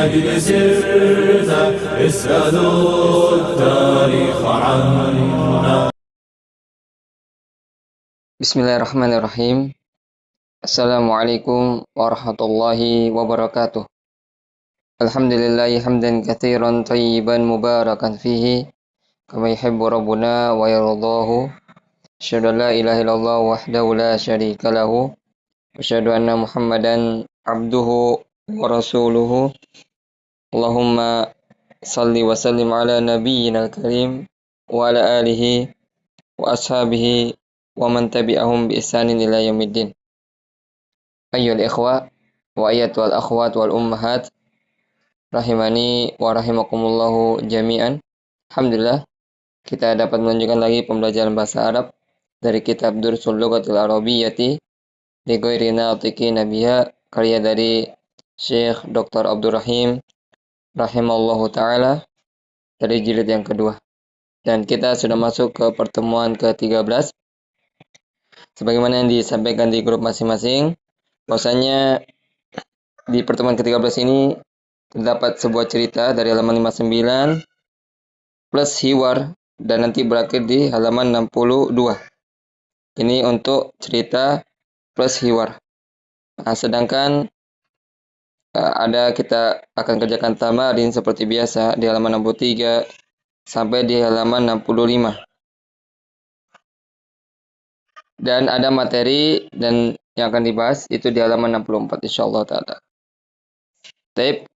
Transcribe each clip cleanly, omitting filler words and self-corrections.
أجل سرت اسألوا التاريخ عنا. Bismillahirrahmanirrahim. Assalamualaikum warahmatullahi wabarakatuh. Alhamdulillahi hamdan katsiran thayyiban mubarakan fihi kama yuhibbu rabbuna wa yardahu. Asyhadu an la ilaha illallah wahdahu la syarika lahu wa asyhadu anna Muhammadan abduhu wa rasuluhu. Allahumma salli wa sallim ala nabiyyina karim wa ala alihi wa ashabihi wa man tabi'ahum bi ihsanin ila yaumiddin. Ayyuhal ikhwa wa ayyatul akhwat wal ummahat rahimani wa rahimakumullahu jami'an. Alhamdulillah kita dapat melanjutkan lagi pembelajaran bahasa Arab dari kitab Dursul Lughatil Arabiyyati li ghairi natiqin biha, karya dari Syekh Dr. Abdul Rahim rahimallahu taala, dari jilid yang kedua. Dan kita sudah masuk ke pertemuan ke-13. Sebagaimana yang disampaikan di grup masing-masing, bahwasanya di pertemuan ke-13 ini terdapat sebuah cerita dari halaman 59 plus hiwar dan nanti berakhir di halaman 62. Ini untuk cerita plus hiwar. Nah, sedangkan ada kita akan kerjakan tamarin seperti biasa di halaman 63 sampai di halaman 65. Dan ada materi dan yang akan dibahas itu di halaman 64 insyaallah taala. Baik,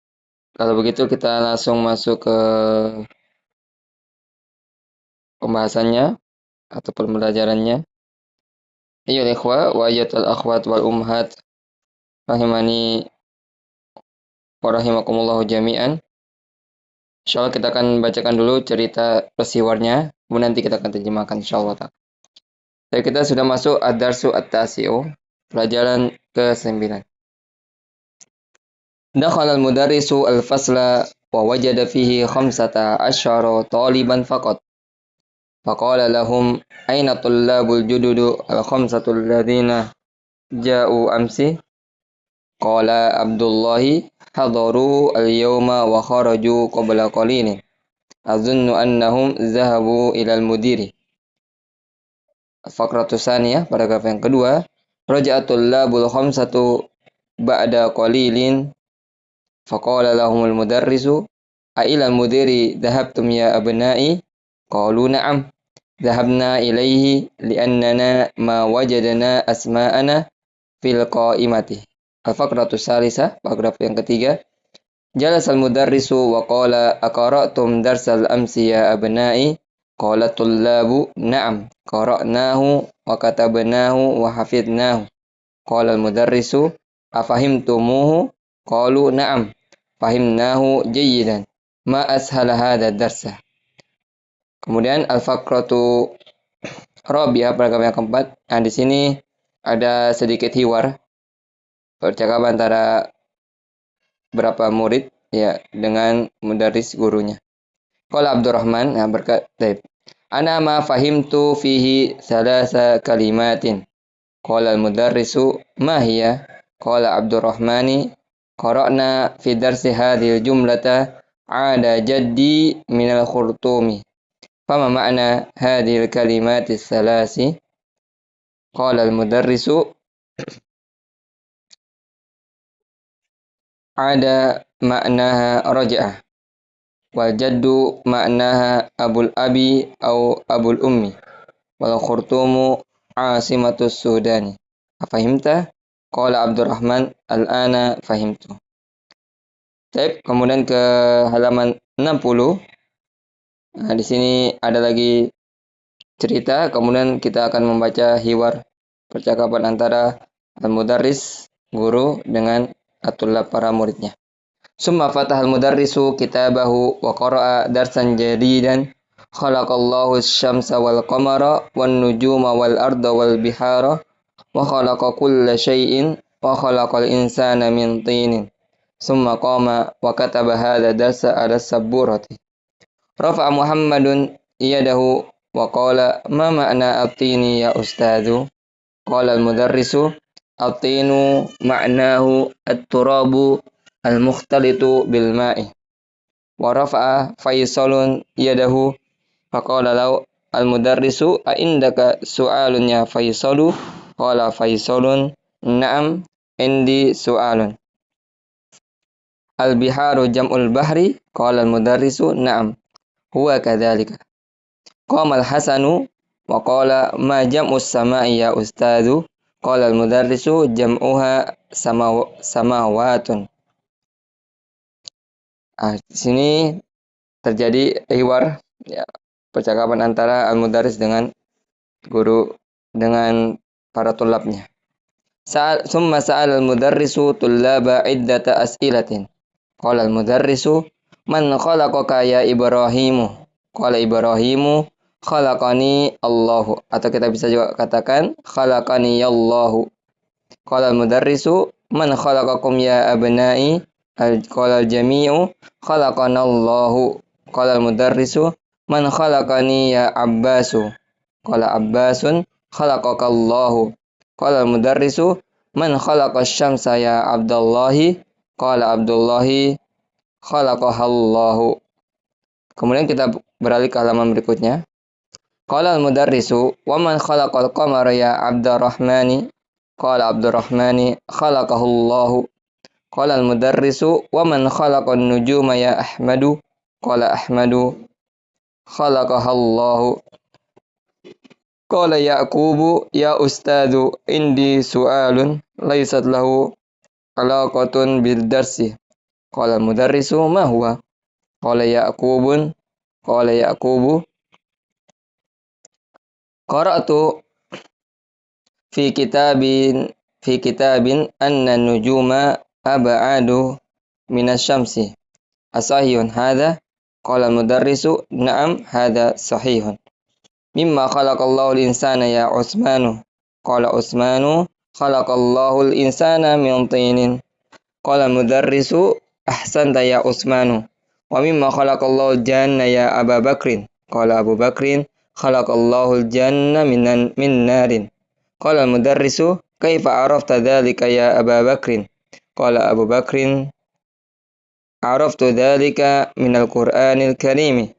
kalau begitu kita langsung masuk ke pembahasannya atau pembelajarannya. Ayyuhal ikhwa wa ayyatul akhwat wal ummahat rahimani wa rahimakumullahu jami'an. Insyaallah kita akan bacakan dulu cerita peristiwanya, kemudian nanti kita akan terjemahkan insyaallah. Jadi kita sudah masuk ad-darsu at-tasi'u, pelajaran ke-9. Dakhala al-mudarrisu al-fasla wa wajada fihi 15 taliban faqat. Faqala lahum aina tullabul jududu al-khamsatu alladhina ja'u amsi? Qala Abdullahi hadaru al-yawma wa kharaju qabla qalilin. Azunnu annahum zahabu ila al-mudiri. Faqratu tsaniyah, paragraf yang kedua. Raja'atul labul khamsatu ba'da qalilin. Faqala lahumul mudarrisu a ila al-mudiri dhahabtum ya abna'i? Qalu na'am. Dhahabna ilaihi li'annana ma wajadana asma'ana fil qa'imati. Al-faqratu tsalitsah, paragraf yang ketiga. Jalasal mudarrisu wa qala aqra'tum darsal amsi ya abna'i? Qala tullabu na'am qara'nahu wa katabnahu wa hafidnahu. Qala al-mudarrisu afahimtumuhu? Qalu na'am fahimnahu jayyidan. Ma ashala hadha darsa. Kemudian al-faqratu rabi'ah, paragraf yang keempat. Nah, di sini ada sedikit hiwar, percakapan antara berapa murid ya dengan mudaris gurunya. Qala Abdurrahman, nah berkata, ana ma fahimtu fihi salasa kalimatin. Qala al-mudarrisu ma hiya? Qala Abdurrahmani qara'na fi darsi hadhil jumlata ada jaddi minal khurtumi. Fama ma'na hadhil kalimatis salasi? Qala al-mudarrisu ada ma'naha raja'ah, wal jaddu ma'naha abul abi au abul ummi, wal khurtumu asimatus sudani. Afahimta? Qala Abdurrahman al-ana fahimtu. Baik, kemudian ke halaman 60. Nah, di sini ada lagi cerita, kemudian kita akan membaca hiwar, percakapan antara al-mudarris, guru, dengan at-tullab, para muridnya. Summa fatahal mudarrisu kitabahu wa qara'a darsan jadidan. Khalaqallahu asy-syamsa wal qamara wan nujuma wal arda wal bihara wa khalaqa kulla syai'in wa khalaqal insana min tinin. Summa qama wa kataba hadha darsa ala sabburati. Rafa'a Muhammadun yadahu wa qala ma ma'na at-tini ya ustadzu? Qala al-mudarrisu at-tinu ma'nahu at-turabu al-mukhtalitu bil ma'i. Wa rafa'a Faisalun yadahu faqala lahu al-mudarrisu a indaka su'alun ya Faisalu? Qala Faisalun na'am indi su'alun. Al-biharu jam'ul bahri? Qala al-mudarrisu na'am huwa kadzalika. Qama al-Hasanu wa qala ma jam'us sama'i ya ustadzu? Qala al-mudarrisu jam'uha samawatun. Di sini terjadi hiwar, ya, percakapan antara al-mudarris dengan guru, dengan para tulabnya. Summa sa'al al-mudarrisu tullaba iddata as'ilatin. Qala al-mudarrisu man khalaqaka ya Ibrahimu? Qala Ibrahimu khalaqani Allahu. Atau kita bisa juga katakan khalaqani Allahu. Qala al-mudarrisu man khalaqakum ya abna'i? Qala al-jami'u khalaqana Allahu. Qala al-mudarrisu man khalaqani ya Abbasu? Qala Abbasun khalaqaka Allahu. Qala al-mudarrisu man khalaqa asy-syamsa ya Abdullahi? Qala Abdullahi khalaqaha Allahu. Kemudian kita beralih ke halaman berikutnya. Qala al-mudarrisu wa man khalaqal qamara ya Abdurrahmani? Qala Abdurrahmani khalaqahu Allahu. Qala al-mudarrisu wa man khalaqan nujuma ya Ahmadu? Qala Ahmadu khalaqaha Allahu. Qala Yaqubu ya ustadzu indi su'alun laysat lahu alaqatun bil darsi. Qala al-mudarrisu ma huwa? Qala Yaqubu qara'tu fi kitabin anna nujuma ab'adu minasy-syamsi. Asahihun hadza? Qala al-mudarrisu na'am hadza sahihun. Mimma khalaqallahu al-insana ya Utsmanu? Qala Utsmanu khalaqallahu al-insana min tinin. Qala al-mudarrisu ahsanta ya Utsmanu. Wa mimma khalaqallahu al-janna ya Abu Bakrin? Qala Abu Bakrin khalaqallahu al-janna min narin. Qala al-mudarrisu kaifa arafta dzalika ya Abu Bakrin? Qala Abu Bakrin araftu dzalika min al-Qur'anil Karim.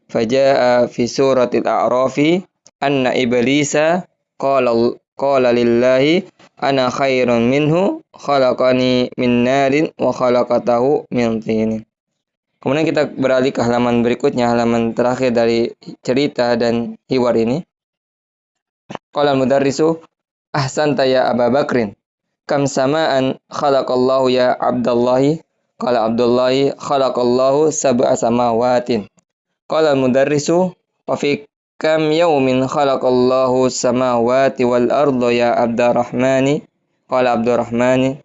Faja'a fi suratil A'rafi anna iblisa qala lillahi ana khairun minhu khalaqani min narin wa khalaqatahu min tinin. Kemudian kita beralih ke halaman berikutnya, halaman terakhir dari cerita dan hiwar ini. Qala al-mudarrisu ahsanta ya Abu Bakrin. Kam sama'an khalaqallahu ya Abdullahi? Qala Abdullahi khalaqallahu sab'a samawatin. Qala al-mudarrisu wa fi kam yawmin khalaqallahu samawati wal arda ya Abdurrahmani? Qala Abdurrahmani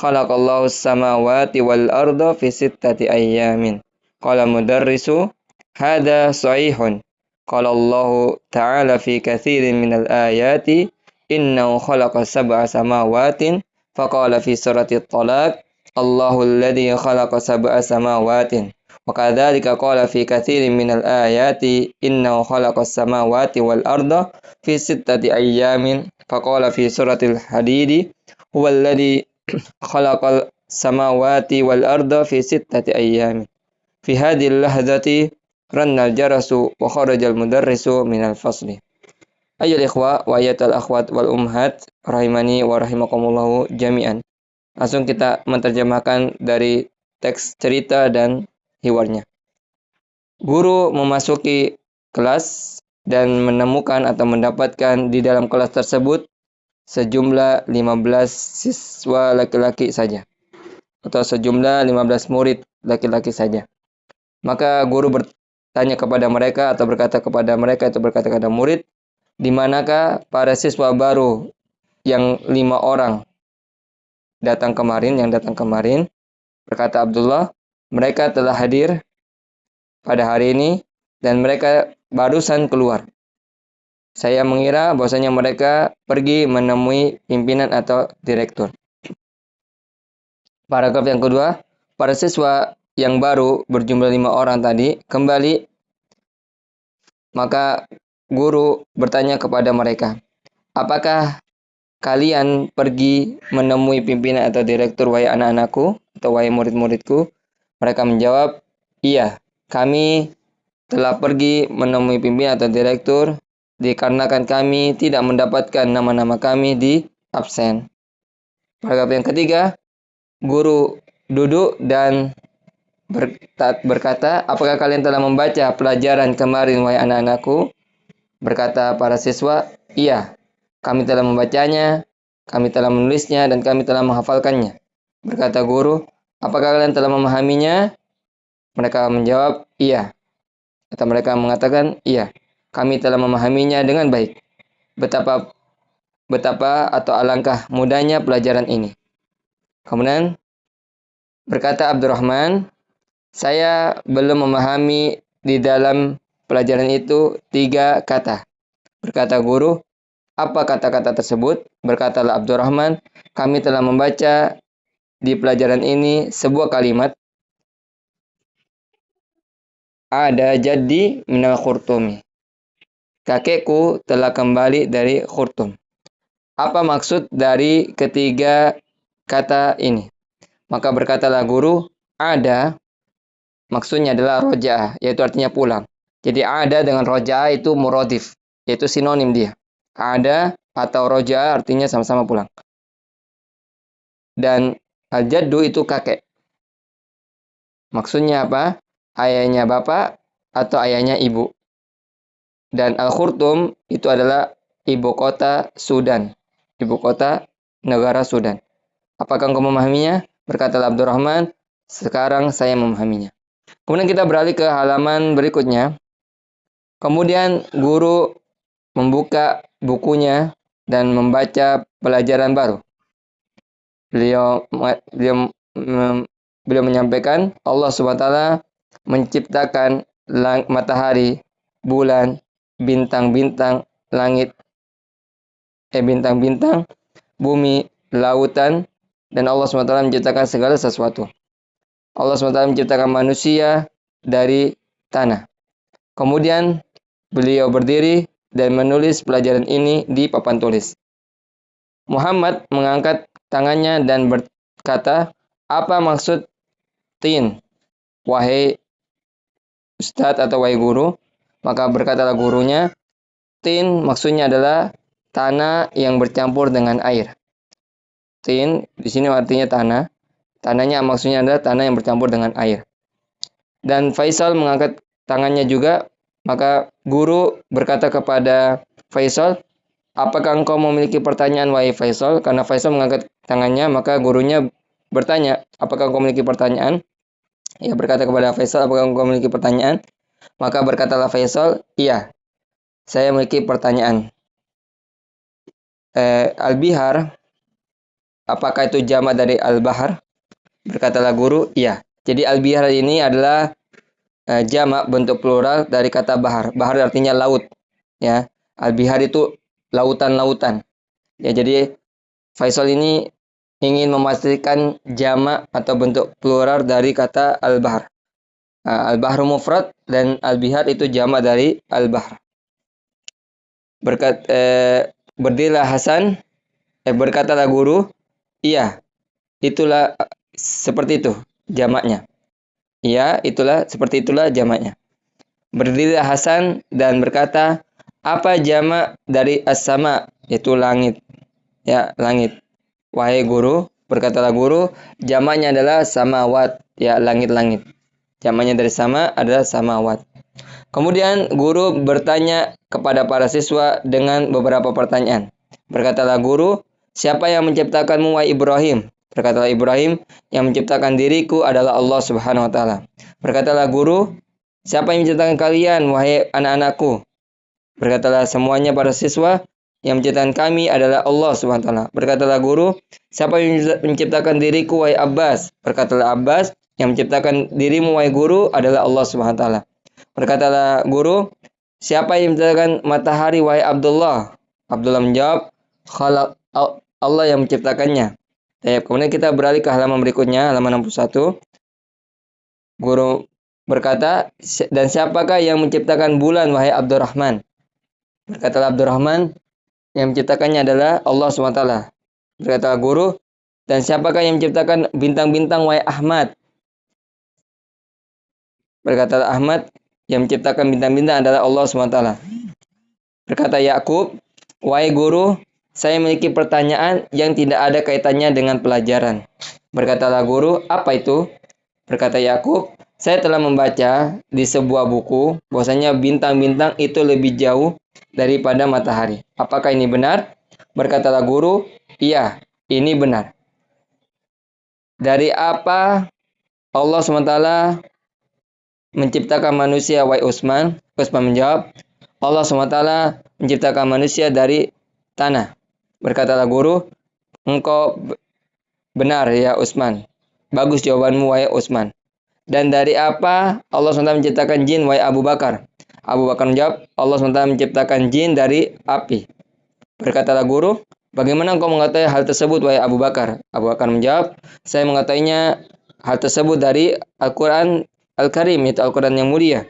khalaqallahu samawati wal arda fi sittati ayyamin. Qala al-mudarrisu hadha sahihun. Qala Allah ta'ala fi katsirin minal ayati innahu khalaqa sab'a samawatin. Faqala fi surati at-talaq Allahu alladhi khalaqa sab'a samawatin. وكذلك قال في كثير من الآيات إنه خلق السماوات والأرض في 6 أيام فقال في سورة الحديد هو الذي خلق السماوات والأرض في 6 أيام. في هذه اللحظة رن الجرس وخرج المدرس من الفصل. أيها الإخوة وأيها الأخوات والأمهات rahimani wa rahimakumullahu jami'an. Langsung kita menerjemahkan dari teks cerita dan hiwarnya. Guru memasuki kelas dan menemukan atau mendapatkan di dalam kelas tersebut sejumlah 15 siswa laki-laki saja. Atau sejumlah 15 murid laki-laki saja. Maka guru bertanya kepada mereka atau berkata kepada mereka atau berkata kepada murid, di manakah para siswa baru yang 5 orang yang datang kemarin? Berkata Abdullah, mereka telah hadir pada hari ini dan mereka barusan keluar. Saya mengira bahwasanya mereka pergi menemui pimpinan atau direktur. Paragraf yang kedua, para siswa yang baru berjumlah 5 orang tadi kembali, maka guru bertanya kepada mereka, apakah kalian pergi menemui pimpinan atau direktur wahai anak-anakku? atau wahai murid-muridku? Mereka menjawab, iya, kami telah pergi menemui pimpinan atau direktur dikarenakan kami tidak mendapatkan nama-nama kami di absen. Paragraf yang ketiga, guru duduk dan berkata, apakah kalian telah membaca pelajaran kemarin wahai anak-anakku? Berkata para siswa, iya, kami telah membacanya, kami telah menulisnya, dan kami telah menghafalkannya. Berkata guru, apakah kalian telah memahaminya? Mereka menjawab, iya. Kata mereka mengatakan, iya, kami telah memahaminya dengan baik. Betapa atau alangkah mudahnya pelajaran ini. Kemudian berkata Abdurrahman, saya belum memahami di dalam pelajaran itu 3 kata. Berkata guru, apa kata-kata tersebut? Berkatalah Abdurrahman, kami telah membaca di pelajaran ini sebuah kalimat, ada jadi minal khurtumi. Kakekku telah kembali dari khurtum. Apa maksud dari ketiga kata ini? Maka berkatalah guru, ada maksudnya adalah roja, yaitu artinya pulang. Jadi ada dengan roja itu muradif, yaitu sinonim dia. Ada atau roja artinya sama-sama pulang. Dan al-jaddu itu kakek. Maksudnya apa? Ayahnya bapak atau ayahnya ibu. Dan al-khurtum itu adalah ibu kota Sudan. Ibu kota negara Sudan. Apakah engkau memahaminya? Berkatalah Abdurrahman, sekarang saya memahaminya. Kemudian kita beralih ke halaman berikutnya. Kemudian guru membuka bukunya dan membaca pelajaran baru. Beliau menyampaikan Allah SWT menciptakan matahari, bulan, bintang-bintang, langit, bintang-bintang, bumi, lautan, dan Allah SWT menciptakan segala sesuatu. Allah SWT menciptakan manusia dari tanah. Kemudian beliau berdiri dan menulis pelajaran ini di papan tulis. Muhammad mengangkat tangannya dan berkata, apa maksud tin, wahai ustadz atau wahai guru? Maka berkatalah gurunya, tin maksudnya adalah tanah yang bercampur dengan air. Tin di sini artinya tanah. Tanahnya maksudnya adalah tanah yang bercampur dengan air. Dan Faisal mengangkat tangannya juga, maka guru berkata kepada Faisal, apakah engkau memiliki pertanyaan wahai Faisal? Karena Faisal mengangkat tangannya, maka gurunya bertanya, apakah engkau memiliki pertanyaan? Ia berkata kepada Faisal, apakah engkau memiliki pertanyaan? Maka berkatalah Faisal, iya, saya memiliki pertanyaan. Al-Bihar, apakah itu jamak dari Al-Bahar? Berkatalah guru, iya. Jadi Al-Bihar ini adalah jamak bentuk plural dari kata bahar. Bahar artinya laut. Ya, Al-Bihar itu lautan-lautan. Ya, jadi Faisal ini ingin memastikan jamak atau bentuk plural dari kata Al-Bahar. Al-Bahru mufrad dan Al-Bihar itu jamak dari Al-Bahar. Berdirilah Hasan, berkatalah guru, iya, itulah seperti itu jamaknya. Iya, seperti itulah jamaknya. Berdirilah Hasan dan berkata, apa jamak dari as-sama? Yaitu langit. Ya, langit. Wahai guru, berkatalah guru, jamaknya adalah samawat. Ya, langit-langit. Jamaknya dari sama adalah samawat. Kemudian guru bertanya kepada para siswa dengan beberapa pertanyaan. Berkatalah guru, siapa yang menciptakanmu wahai Ibrahim? Berkatalah Ibrahim, yang menciptakan diriku adalah Allah Subhanahu wa taala. Berkatalah guru, siapa yang menciptakan kalian wahai anak-anakku? Berkatalah semuanya para siswa, yang menciptakan kami adalah Allah Subhanahu wa taala. Berkatalah guru, siapa yang menciptakan diriku wahai Abbas? Berkatalah Abbas, yang menciptakan dirimu wahai guru adalah Allah Subhanahu wa taala. Berkatalah guru, siapa yang menciptakan matahari wahai Abdullah? Abdullah menjawab, Allah yang menciptakannya. Kemudian kita beralih ke halaman berikutnya, halaman 61. Guru berkata, dan siapakah yang menciptakan bulan wahai Abdurrahman? Berkatalah Abdurrahman, yang menciptakannya adalah Allah SWT. Berkatalah guru, Dan siapakah yang menciptakan bintang-bintang wahai Ahmad? Berkata Ahmad, yang menciptakan bintang-bintang adalah Allah SWT. Berkata Yakub, wahai guru, saya memiliki pertanyaan yang tidak ada kaitannya dengan pelajaran. Berkatalah guru, apa itu? Berkata Yakub, saya telah membaca di sebuah buku bahwasanya bintang-bintang itu lebih jauh daripada matahari. Apakah ini benar? Berkatalah guru, iya, ini benar. Dari apa Allah SWT menciptakan manusia, wahai Utsman? Utsman menjawab, Allah SWT menciptakan manusia dari tanah. Berkatalah guru, engkau benar ya Utsman. Bagus jawabanmu wahai Utsman. Dan dari apa Allah SWT menciptakan jin wahai Abu Bakar? Abu Bakar menjawab, Allah SWT menciptakan jin dari api. Berkatalah guru, bagaimana engkau mengetahui hal tersebut wahai Abu Bakar? Abu Bakar menjawab, saya mengetahuinya hal tersebut dari Al-Quran Al-Karim, itu Al-Quran yang mulia.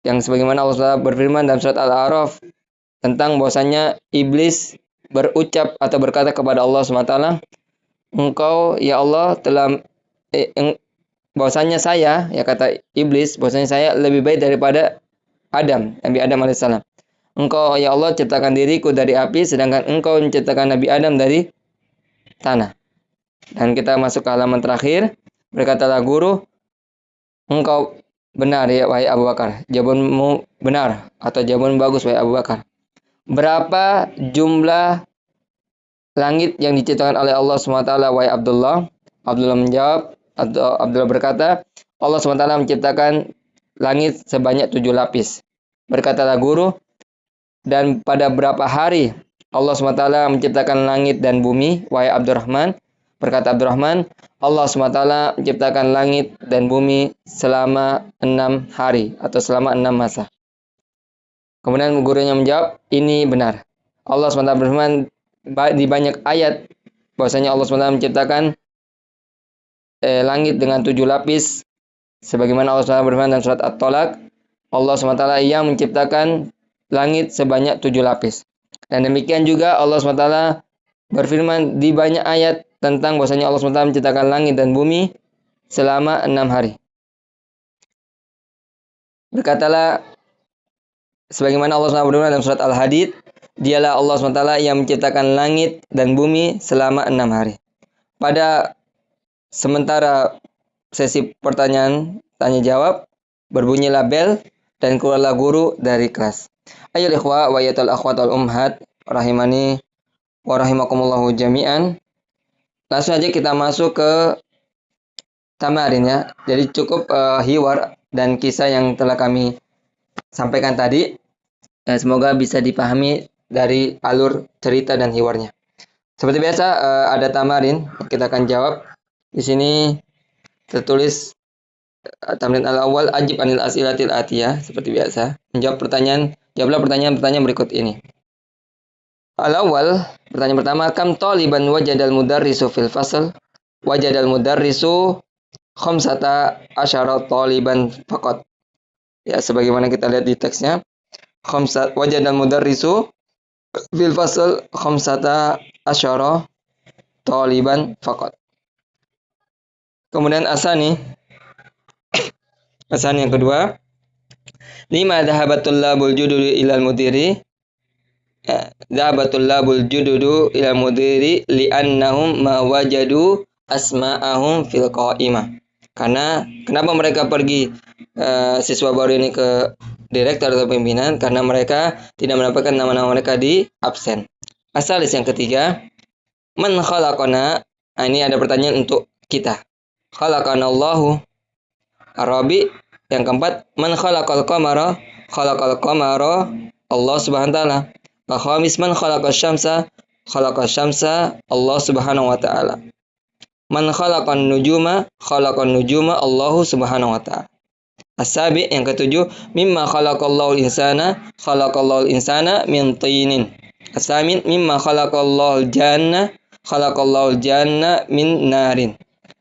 Yang sebagaimana Allah SWT berfirman dalam surat Al-A'raf tentang bahwasanya iblis berucap atau berkata kepada Allah SWT, engkau ya Allah telah bahwasanya saya, ya kata iblis, bahwasanya saya lebih baik daripada Adam, Nabi Adam alaihissalam. Engkau ya Allah ciptakan diriku dari api, sedangkan engkau menciptakan Nabi Adam dari tanah. Dan kita masuk ke halaman terakhir. Berkatalah guru, engkau benar ya wahai Abu Bakar. Jawabanmu benar atau jawabanmu bagus wahai Abu Bakar. Berapa jumlah langit yang diciptakan oleh Allah SWT wahai Abdullah? Abdullah menjawab, atau Abdullah berkata, Allah SWT menciptakan langit sebanyak 7 lapis. Berkatalah guru, dan pada berapa hari Allah SWT menciptakan langit dan bumi, wahai Abdurrahman? Berkata Abdurrahman, Allah SWT menciptakan langit dan bumi selama 6 hari atau selama 6 masa. Kemudian gurunya menjawab, ini benar. Allah SWT berfirman di banyak ayat bahwasanya Allah SWT menciptakan langit dengan 7 lapis. Sebagaimana Allah SWT berfirman dalam surat At-Tolak, Allah SWT yang menciptakan langit sebanyak 7 lapis. Dan demikian juga Allah SWT berfirman di banyak ayat tentang bahwasanya Allah SWT menciptakan langit dan bumi selama 6 hari. Berkatalah sebagaimana Allah SWT berfirman dalam surat Al-Hadid, dialah Allah SWT yang menciptakan langit dan bumi selama 6 hari. Pada sementara sesi pertanyaan tanya jawab, berbunyilah bel dan keluarlah guru dari kelas. Ayo ikhwah wa yatal akhwat wal umhat rahimani wa rahimakumullahu jami'an. Langsung aja kita masuk ke tamarin ya. Jadi cukup hiwar dan kisah yang telah kami sampaikan tadi. Semoga bisa dipahami dari alur cerita dan hiwarnya. Seperti biasa ada tamarin, kita akan jawab. Di sini tertulis tamrin al-awwal ajib anil as'ilatil atiyah, seperti biasa. Menjawab pertanyaan, jawablah pertanyaan-pertanyaan berikut ini. Al-awwal, pertanyaan pertama, kam taliban wajadal mudarrisu fil fasl? Wajadal mudarrisu khamsata asyara taliban faqat. Ya, sebagaimana kita lihat di teksnya. Wajadal mudarrisu fil fasl khamsata asyara taliban faqat. Kemudian asani yang kedua, lima dhahabatul labul jududu ilal mudiri. Dhahabatul labul jududu ilal mudiri li'annahum ma wajadu asma'ahum fil qa'imah. Karena kenapa mereka pergi siswa baru ini ke direktur atau pimpinan? Karena mereka tidak mendapatkan nama-nama mereka di absen. Asalis yang ketiga, man khalaqana. Ini ada pertanyaan untuk kita. Khalaqanallahu. Arabi yang keempat, man khalaqal qamara? Khalaqal qamara Allah Subhanahu wa taala. Khamis, man khalaqas syamsa? Khalaqas syamsa Allah Subhanahu wa taala. Man khalaqan nujuma? Khalaqan nujuma Allah Subhanahu wa taala. As-sabi yang ketujuh, mimma khalaqallahu al-insana? Khalaqallahu al-insana min tinin. As-samin, mimma khalaqallahu al-janna? Khalaqallahu al-janna min narin.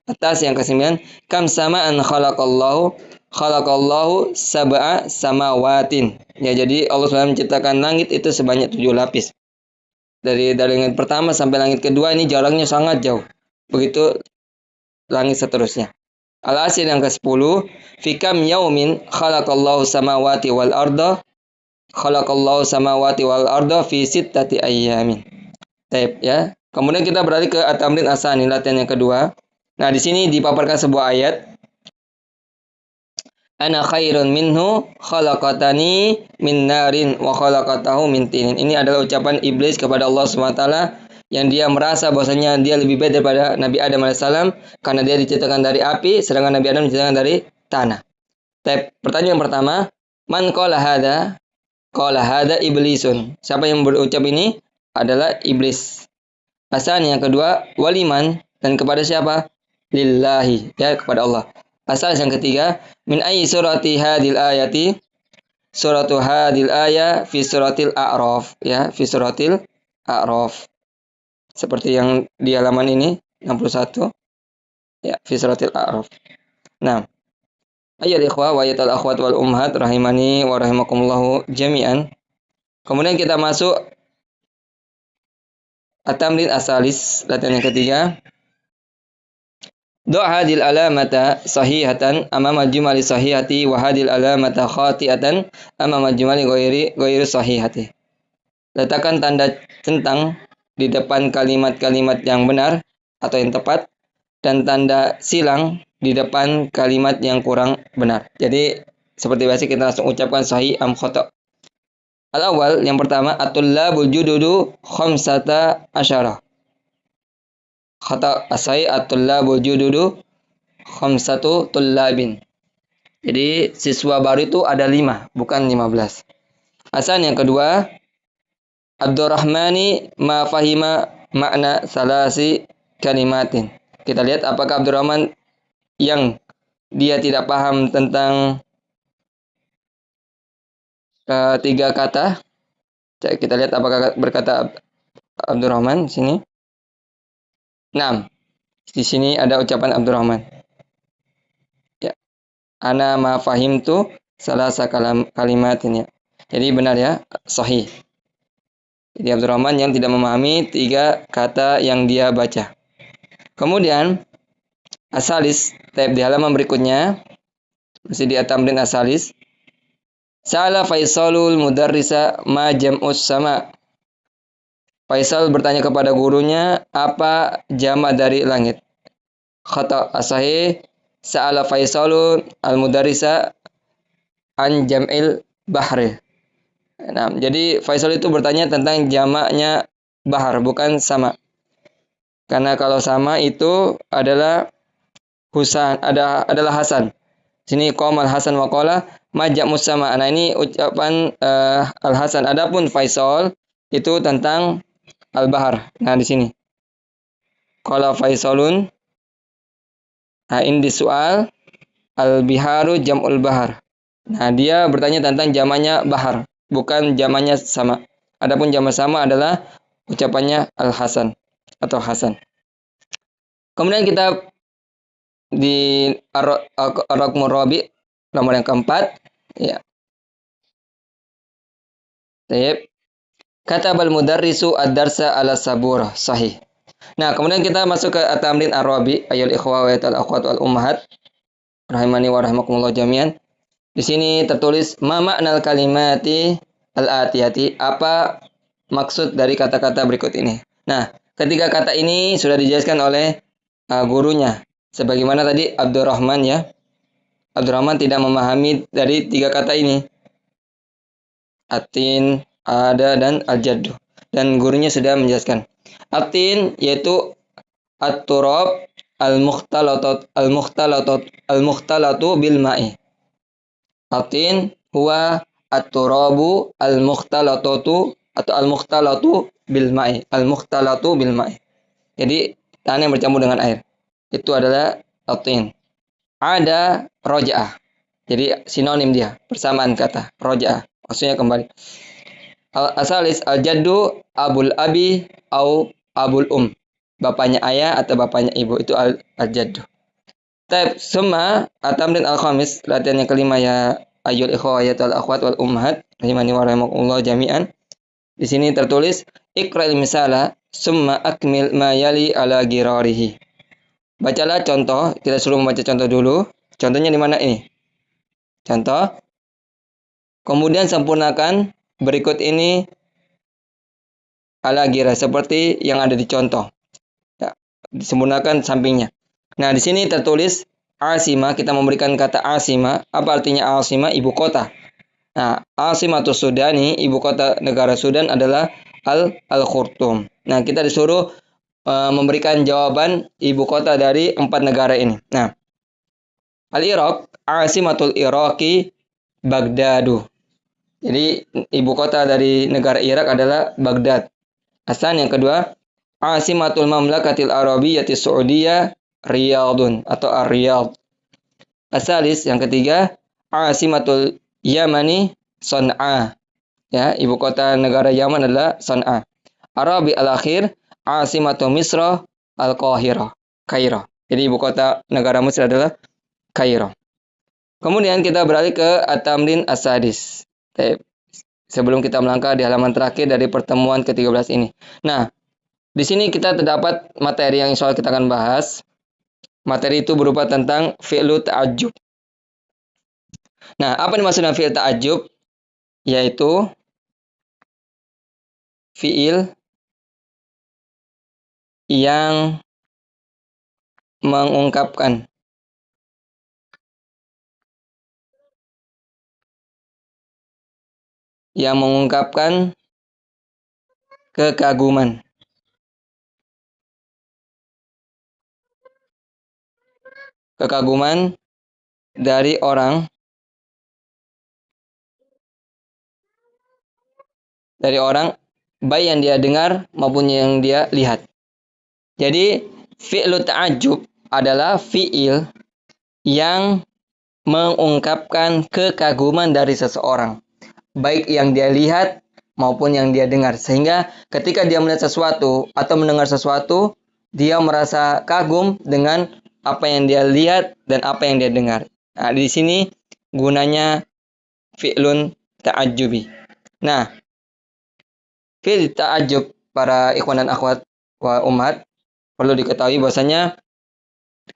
Atas yang ke-9, kam sama'an khalaqallahu? Khalaqallahu sab'a samawatin. Ya, jadi Allah SWT menciptakan langit itu sebanyak 7 lapis. Dari langit pertama sampai langit kedua ini jaraknya sangat jauh. Begitu langit seterusnya. Al-Asr yang ke-10, fi kam yaumin khalaqallahu samawati wal arda fi sittati ayyamin. Taib ya. Kemudian kita beralih ke At-Tamrin As-Tsani, latihan yang kedua. Nah, di sini dipaparkan sebuah ayat. Ana khairun minhu khalaqatani min narin wa khalaqatahu min tinin. Ini adalah ucapan iblis kepada Allah SWT yang dia merasa bahwasanya dia lebih baik daripada Nabi Adam AS karena dia diciptakan dari api sedangkan Nabi Adam diciptakan dari tanah. Pertanyaan yang pertama, man qala hadza? Qala hadza iblisun. Siapa yang berucap ini? Adalah iblis. Asal yang kedua, waliman, dan kepada siapa? Lillahi, ya, kepada Allah. Asal yang ketiga, min ayyi surati hadil ayati? Suratu hadil ayah fi suratil A'raf, ya, fi suratil A'raf. Seperti yang di halaman ini 61. Ya, fi suratil A'raf. Nah, ayyuhal ikhwah wa ayyuhal akhwat wal ummahat rahimani wa rahimakumullah jami'an. Kemudian kita masuk At-Tamrin As-Salis, latihan yang ketiga. Do' hadil alamata sahihatan amama jumali sahihati wa hadil alamata khati'atan amama jumali ghairi sahihati. Letakkan tanda centang di depan kalimat-kalimat yang benar atau yang tepat dan tanda silang di depan kalimat yang kurang benar. Jadi seperti biasa kita langsung ucapkan sahih am khata'. Al-awwal, yang pertama, at-tullabul jududu khamsata asyara. Khata' as-sahih at-tullabul jududu khamsatu tullabin. Jadi siswa baru itu ada 5, bukan 15. Asal yang kedua, Abdurrahmani ma fahima makna salasi kalimatin. Kita lihat apakah Abdurrahman yang dia tidak paham tentang 3 kata. Kita lihat apakah berkata Abdurrahman di sini. Nah, di sini ada ucapan Abdurrahman. Ya. Ana ma fahimtu salasa kalimatin, ya. Jadi benar, ya, sahih. Jadi Abdurrahman yang tidak memahami 3 kata yang dia baca. Kemudian As-Salis, tab di halaman berikutnya, masih di At-Tamrin As-Salis. Sa'ala Faisalul mudarrisa ma jam'us sama. Faisal bertanya kepada gurunya, apa jamak dari langit? Khata' as-sahih, sa'ala Faisalul al-mudarrisa an jam'il bahri. Nah, jadi Faisal itu bertanya tentang jamaknya bahar, bukan sama. Karena kalau sama itu adalah adalah Hasan. Sini qomal Hasan wa qala majak musama. Nah, ini ucapan Al-Hasan. Adapun Faisal itu tentang Al-Bahar. Nah, di sini. Qala Faisalun. Nah, ini di soal Al-Biharu jam'ul bahar. Nah, dia bertanya tentang jamaknya bahar, bukan jamaknya sama. Adapun jamak sama adalah ucapannya Al-Hasan atau Hasan. Kemudian kita di Ar-Raqmur Rabi, nomor yang keempat, ya. Baik. Katabal mudarrisu ad-darsa ala saburah, sahih. Nah, kemudian kita masuk ke At-Tamrin Ar-Rabi, ayyul ikhwa wa akhwat wal ummahat rahimani wa rahimakumullah jami'an. Di sini tertulis ma ma'nal kalimati al-atiyati, apa maksud dari kata-kata berikut ini. Nah, ketiga kata ini sudah dijelaskan oleh gurunya. Sebagaimana tadi Abdurrahman, ya. Abdurrahman tidak memahami dari 3 kata ini. Atin, ada, dan al-jaddu. Dan gurunya sudah menjelaskan. Atin yaitu at-turab al-mukhtalatu bil ma'i. Atin huwa at-turabu al-mukhtalatu atau al-mukhtalatu bil ma'i. Al-mukhtalatu bil ma'i. Jadi tanah yang bercampur dengan air. Itu adalah atin. Ada roja'ah. Jadi sinonim dia, persamaan kata roja'ah. Maksudnya kembali. Asalis al-jaddu abul abi au abul bapaknya ayah atau bapaknya ibu, itu al-jaddu. Tab summa At-Tamrin al-Khamis, latihan yang kelima, ya ayyul ikhwa wa akhwat wal ummahat rahimani wa rahimakumullah jami'an. Di sini tertulis Iqra'il misala summa akmil ma yali ala girarihi. Bacalah contoh, kita suruh membaca contoh dulu. Contohnya di mana ini? Contoh. Kemudian sempurnakan berikut ini ala gira seperti yang ada di contoh. Ya, disempurnakan sampingnya. Nah, di sini tertulis Asima, kita memberikan kata Asima. Apa artinya Asima? Ibu kota. Nah, Asimatus Sudani, ibu kota negara Sudan adalah Al-Khartoum. Nah, kita disuruh memberikan jawaban ibu kota dari 4 negara ini. Nah, Al-Iraq, Asimatul Iraqi Baghdadu. Jadi, ibu kota dari negara Irak adalah Baghdad. Asal yang kedua, Asimatul Mamlakatil Arabiyyatis Saudiyah Riyadun atau Ar-Riyadh. Asalis yang ketiga, Asimatul Yamani Son'a. Ya, ibu kota negara Yaman adalah Son'a. Arabi al-akhir, Asimatu Misra Al-Qahirah. Kairo. Jadi ibu kota negara Mesir adalah Kairo. Kemudian kita beralih ke At-Tamrin As-Sadis. Sebelum kita melangkah di halaman terakhir dari pertemuan ke-13 ini. Nah, di sini kita terdapat materi yang insya Allah kita akan bahas. Materi itu berupa tentang fi'lu ta'ajjub. Nah, apa yang dimaksud dengan fi'il ta'ajjub? Yaitu fi'il yang mengungkapkan kekaguman dari orang baik yang dia dengar maupun yang dia lihat. Jadi fi'lu ta'ajjub adalah fi'il yang mengungkapkan kekaguman dari seseorang, baik yang dia lihat maupun yang dia dengar. Sehingga ketika dia melihat sesuatu atau mendengar sesuatu, dia merasa kagum dengan apa yang dia lihat dan apa yang dia dengar. Nah, di sini gunanya fi'lun ta'ajjubi. Nah, fi'il ta'ajjub para ikhwan dan akhwat wa ummat, perlu diketahui bahwasanya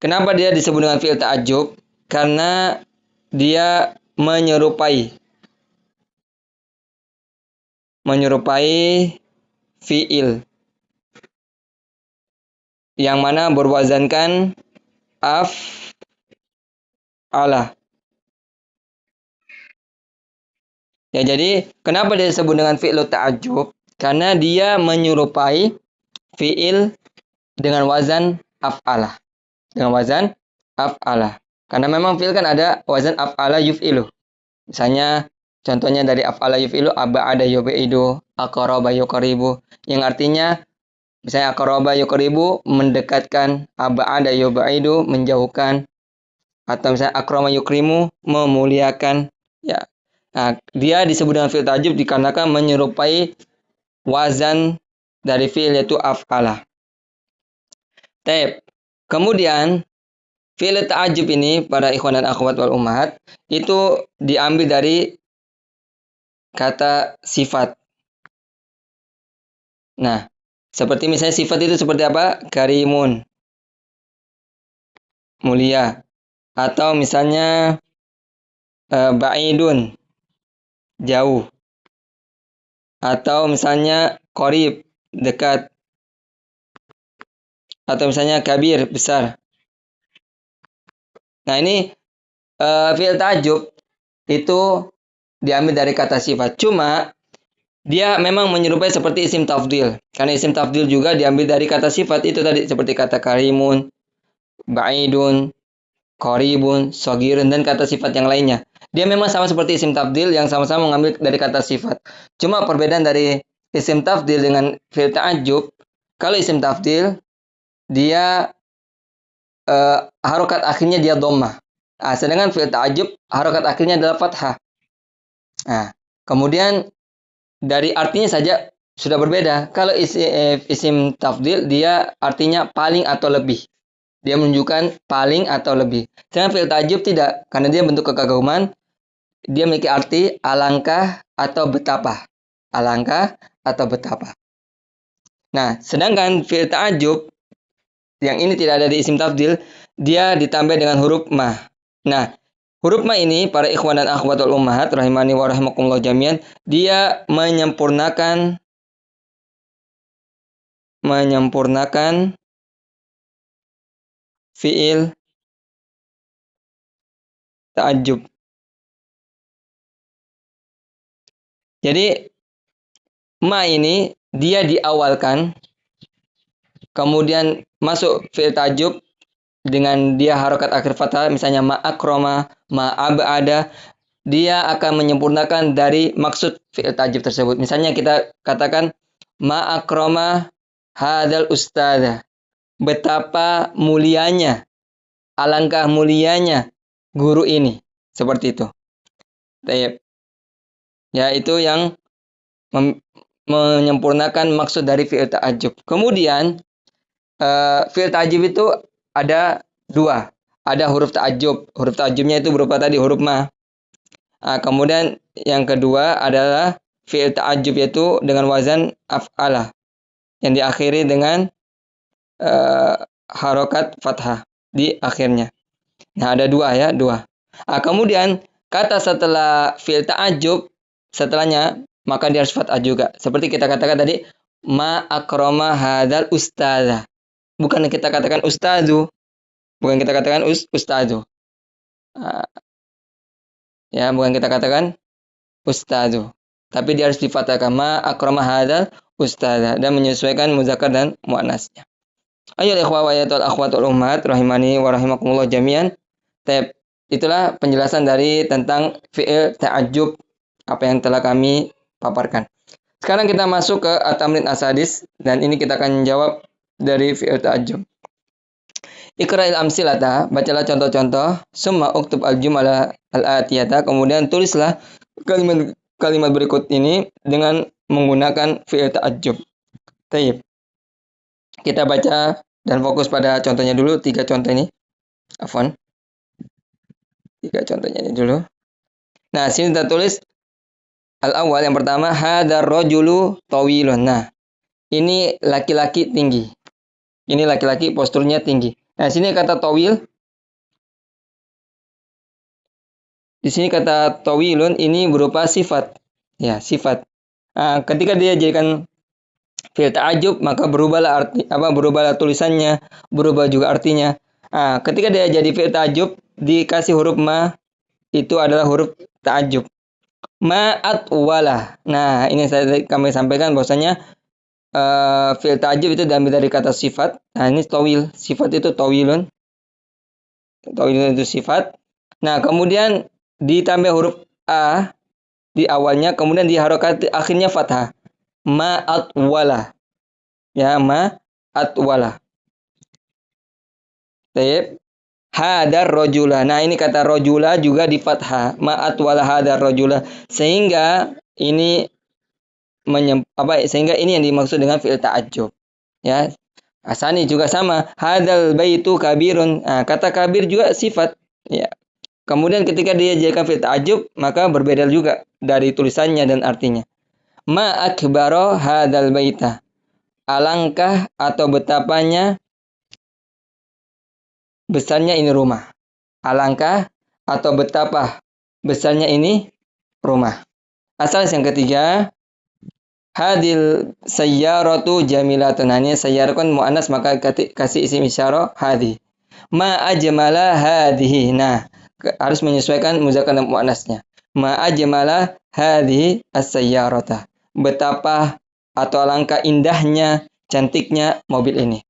kenapa dia disebut dengan fi'il ta'ajjub? Karena dia menyerupai fi'il yang mana berwazankan af'ala. Ya, jadi kenapa dia disebut dengan fi'il ta'ajjub? Karena dia menyerupai fi'il dengan wazan af'ala. Karena memang fi'il kan ada wazan af'ala yuf'ilu. Misalnya contohnya dari af'ala yuf'ilu aba'ada yub'idu, aqraba yuqribu, yang artinya misalnya aqraba yuqribu mendekatkan, aba'ada yub'idu menjauhkan, atau misalnya akrama yukrimu memuliakan. Ya. Nah, dia disebut dengan fi'il ta'ajjub dikarenakan menyerupai wazan dari fi'il yaitu af'ala. Kemudian fi'il ta'ajjub ini para ikhwan dan akhwat wal ummahat itu diambil dari kata sifat. Nah, seperti misalnya sifat itu seperti apa? Karimun, mulia. Atau misalnya ba'idun, jauh. Atau misalnya qarib, dekat. Atau misalnya kabir, besar. Nah, ini fi'il ta'ajjub itu diambil dari kata sifat. Cuma dia memang menyerupai seperti isim tafdil. Karena isim tafdil juga diambil dari kata sifat itu tadi, seperti kata karimun, ba'idun, qaribun, shagirun, dan kata sifat yang lainnya. Dia memang sama seperti isim tafdil yang sama-sama mengambil dari kata sifat. Cuma perbedaan dari isim tafdil dengan fi'il ta'ajjub, kalau isim tafdil dia harokat akhirnya dia dhammah. Nah, sedangkan fi'il ta'ajjub harokat akhirnya adalah fathah. Nah, kemudian dari artinya saja sudah berbeda. Kalau isim tafdil dia artinya paling atau lebih. Dia menunjukkan paling atau lebih. Sedangkan fi'il ta'ajjub tidak, karena dia bentuk kekaguman. Dia memiliki arti alangkah atau betapa. Alangkah atau betapa. Nah, sedangkan fi'il ta'ajjub yang ini tidak ada di isim tafdil, dia ditambah dengan huruf ma. Nah, huruf ma ini para ikhwan dan akhwatul ummahat rahimani wa rahimakumullah jami'an, dia menyempurnakan fi'il ta'ajjub. Jadi ma ini dia diawalkan, kemudian masuk fi'il ta'ajjub dengan dia harokat akhir fathah, misalnya ma akroma, ma abada, dia akan menyempurnakan dari maksud fi'il ta'ajjub tersebut. Misalnya kita katakan ma akroma hadal ustadzah. Betapa mulianya, alangkah mulianya guru ini. Seperti itu. Ya, itu yang menyempurnakan maksud dari fi'il ta'ajjub. Kemudian fi'il ta'ajjub itu ada dua. Ada huruf ta'ajjub. Huruf ta'ajjubnya itu berupa tadi huruf ma. Kemudian yang kedua adalah fi'il ta'ajjub yaitu dengan wazan af'alah yang diakhiri dengan harokat fathah di akhirnya. Nah, ada dua ya, dua. Kemudian kata setelah fi'il ta'ajjub setelahnya maka dia harus fathah juga. Seperti kita katakan tadi ma akroma hadal ustadzah. Bukan kita katakan ustadzu. Bukan kita katakan ustadzu. Ya, bukan kita katakan ustadzu. Tapi dia harus difathahkan ma akroma hadal ustadzah dan menyesuaikan muzakkar dan muannasnya. Ayo ikhwah wa akhwatul ummahat rahimani wa rahimakumullah jami'an. Itulah penjelasan dari tentang fi'il ta'ajjub apa yang telah kami paparkan. Sekarang kita masuk ke at-tamrin as-sadis dan ini kita akan jawab dari fi'il ta'ajjub. Iqra'il amsilata, bacalah contoh-contoh, summa uktub al-jumlah al-atiyata, kemudian tulislah kalimat berikut ini dengan menggunakan fi'il ta'ajjub. Taib. Kita baca dan fokus pada contohnya dulu, 3 contoh ini. Afwan. 3 contohnya ini dulu. Nah, sini kita tulis al-awwal yang pertama hadar rajulu tawilun. Nah, ini laki-laki tinggi. Ini laki-laki posturnya tinggi. Nah, sini kata tawil. Di sini kata tawilun ini berupa sifat. Ya, sifat. Ketika dia jadikan fi'il ta'ajjub maka berubahlah tulisannya, berubah juga artinya. Ketika dia jadi fi'il ta'ajjub dikasih huruf ma, itu adalah huruf ta'ajjub. Ma'at wala. Nah, ini kami sampaikan bahwasanya fi'il ta'ajjub itu diambil dari kata sifat. Nah, ini tawil. Sifat itu tawilun. Tawilun itu sifat. Nah, kemudian ditambah huruf a di awalnya, kemudian diharokat akhirnya fathah. Ma'at wala. Ya, ma'at wala. Baik. Hadar rojula. Nah, ini kata rojula juga di fathah. Ma'at wala hadar rojula. Sehingga ini sehingga ini yang dimaksud dengan fi'il ta'ajjub. Ya. Asani juga sama. Hadal baitu kabirun. Kata kabir juga sifat. Ya. Kemudian ketika dia jadikan fi'il ta'ajjub, maka berbeda juga dari tulisannya dan artinya. Ma akbaro hadal baita. Alangkah atau betapanya besarnya ini rumah. Alangkah atau betapa besarnya ini rumah. Asal yang ketiga, hadil sayyaratu jamilatun. Ini sayyarah kan muannas maka kasih isim isyarah hadi. Ma ajmala hadihi. Nah, harus menyesuaikan muzakkar dan muannasnya. Ma ajmala hadihi as-sayyarata. Betapa atau alangkah indahnya, cantiknya mobil ini.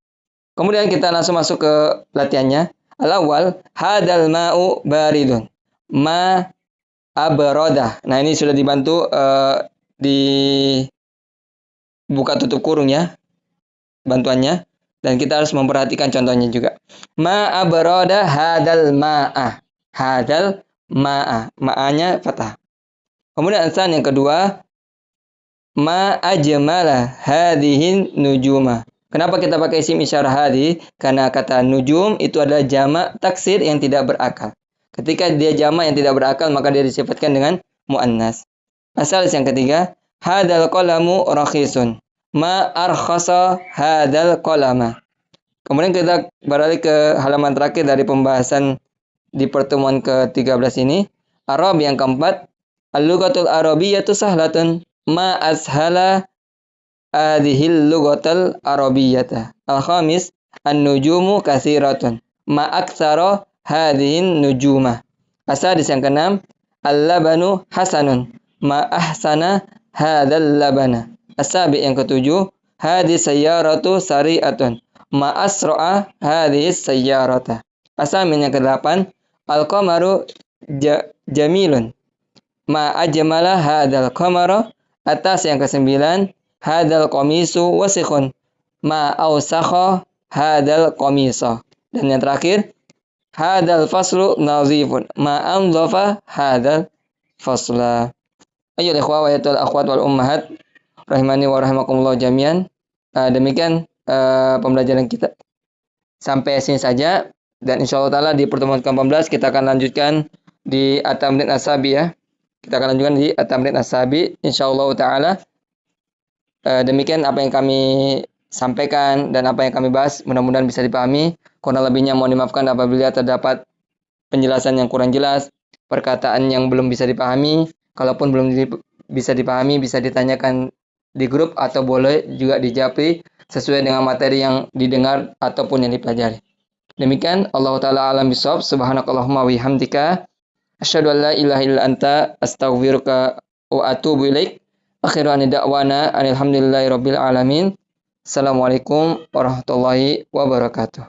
Kemudian kita langsung masuk ke latihannya. Al-awwal, hadal ma'u baridun. Ma abradah. Nah, ini sudah dibantu di buka tutup kurung ya. Bantuannya. Dan kita harus memperhatikan contohnya juga. Ma abradah hadal ma'a. Hadal ma'a. Ma'anya fathah. Kemudian alasan yang kedua, ma ajmala hadihin nujuma. Kenapa kita pakai isim isyarah hadi? Karena kata nujum itu adalah jamak taksir yang tidak berakal. Ketika dia jamak yang tidak berakal, maka dia disifatkan dengan muannas. Asal yang ketiga, Hadal qalamu rakhisun. Ma arkhasa hadal qalama. Kemudian kita beralih ke halaman terakhir dari pembahasan di pertemuan ke-13 ini. Arab yang keempat. Al-lughatul arabiyyatu sahlatun. Ma ashala adhil lughatul arabiyyata. Al-khamis. An-nujumu kathiratun. Ma aktsara hadhihin nujumah. Asadis yang keenam. Al-labanu hasanun. Ma ahsana hadzal labana. As-sabi yang ketujuh. Hadis sayyaratu sari'atun. Ma asra'a hadis sayyarata. As-samin yang kedelapan. Al-qamaru jamilun. Ma ajmala hadzal qamara. Atas yang kesembilan. Hadzal qamisu wasikhun. Ma awsakha hadzal qamisa. Dan yang terakhir. Hadzal faslu nazifun. Ma anzafa hadzal fasla. Ayo ikhwah wa akhwat wal ummahat rahimani wa rahimakumullah jami'an. Demikian pembelajaran kita sampai sini saja, dan insyaallah taala di pertemuan ke-14 kita akan lanjutkan di At-Tamrin As-Sabi ya. Kita akan lanjutkan di At-Tamrin As-Sabi insyaallah taala. Demikian apa yang kami sampaikan dan apa yang kami bahas, mudah-mudahan bisa dipahami. Kurang lebihnya mohon dimaafkan apabila terdapat penjelasan yang kurang jelas, perkataan yang belum bisa dipahami. Kalaupun belum bisa dipahami, bisa ditanyakan di grup atau boleh juga dijawab sesuai dengan materi yang didengar ataupun yang dipelajari. Demikian, Allah Ta'ala alam bisawab. Subhanakallahumma wa bihamdika asyhadu an la ilaha illa anta astaghfiruka wa atubu ilaik. Akhiru ani da'wana alhamdulillahi rabbil alamin. Assalamualaikum warahmatullahi wabarakatuh.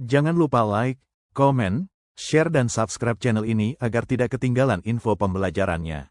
Jangan lupa like, komen, share dan subscribe channel ini agar tidak ketinggalan info pembelajarannya.